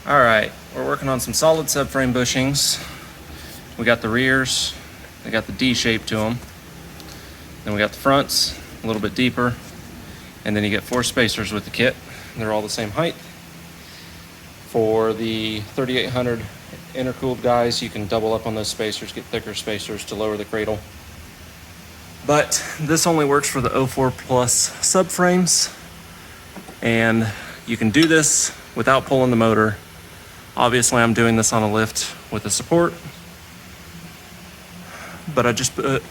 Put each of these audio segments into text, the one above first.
All right, we're working on some solid subframe bushings. We got the rears, they got the D shape to them. Then we got the fronts, a little bit deeper. And then you get 4 spacers with the kit. They're all the same height. For the 3800 intercooled guys, you can double up on those spacers, get thicker spacers to lower the cradle. But this only works for the 04 Plus subframes. And you can do this without pulling the motor. Obviously, I'm doing this on a lift with a support, but I just put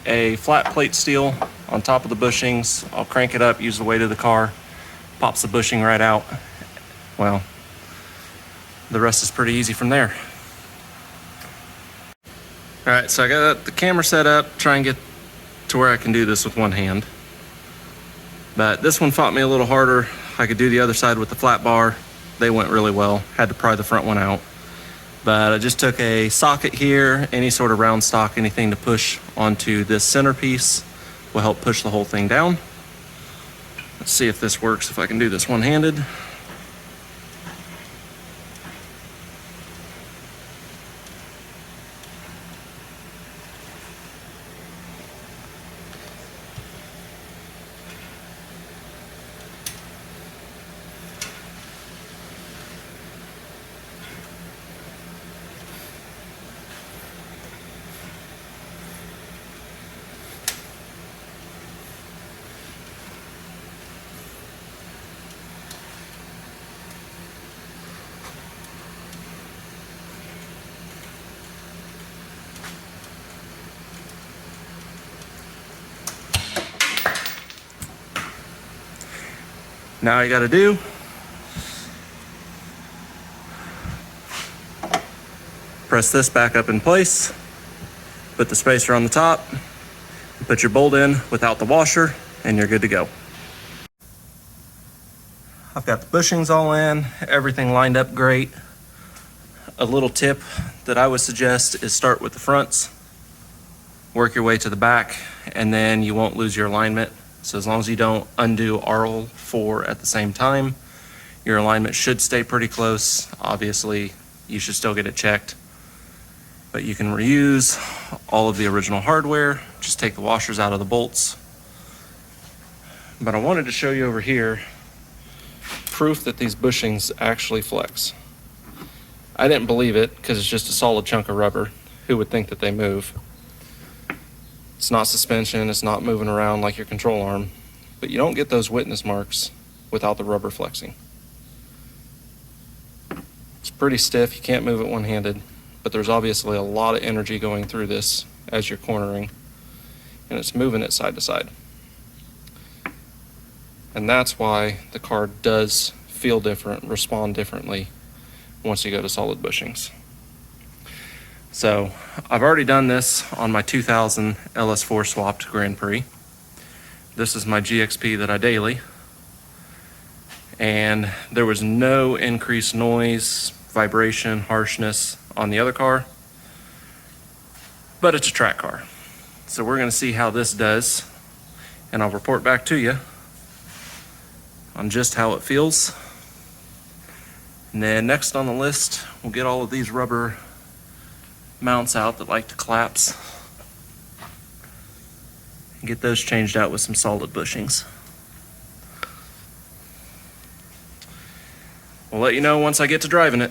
a flat plate steel on top of the bushings. I'll crank it up, use the weight of the car, pops the bushing right out. Well, the rest is pretty easy from there. All right, so I got the camera set up, try and get to where I can do this with one hand. But this one fought me a little harder. I could do the other side with the flat bar. They went really well. Had to pry the front one out. But I just took a socket here, any sort of round stock, anything to push onto this centerpiece will help push the whole thing down. Let's see if this works, if I can do this one-handed. Now all you gotta do, press this back up in place, put the spacer on the top, put your bolt in without the washer, and you're good to go. I've got the bushings all in, everything lined up great. A little tip that I would suggest is start with the fronts, work your way to the back, and then you won't lose your alignment. So as long as you don't undo all 4 at the same time, your alignment should stay pretty close. Obviously, you should still get it checked, but you can reuse all of the original hardware. Just take the washers out of the bolts. But I wanted to show you over here proof that these bushings actually flex. I didn't believe it because it's just a solid chunk of rubber. Who would think that they move? It's not suspension, it's not moving around like your control arm, but you don't get those witness marks without the rubber flexing. It's pretty stiff, you can't move it one-handed, but there's obviously a lot of energy going through this as you're cornering, and it's moving it side to side. And that's why the car does feel different, respond differently once you go to solid bushings. So I've already done this on my 2000 LS4 swapped Grand Prix. This is my GXP that I daily. And there was no increased noise, vibration, harshness on the other car. But it's a track car. So we're gonna see how this does. And I'll report back to you on just how it feels. And then next on the list, we'll get all of these rubber mounts out that like to collapse and get those changed out with some solid bushings. We'll let you know once I get to driving it.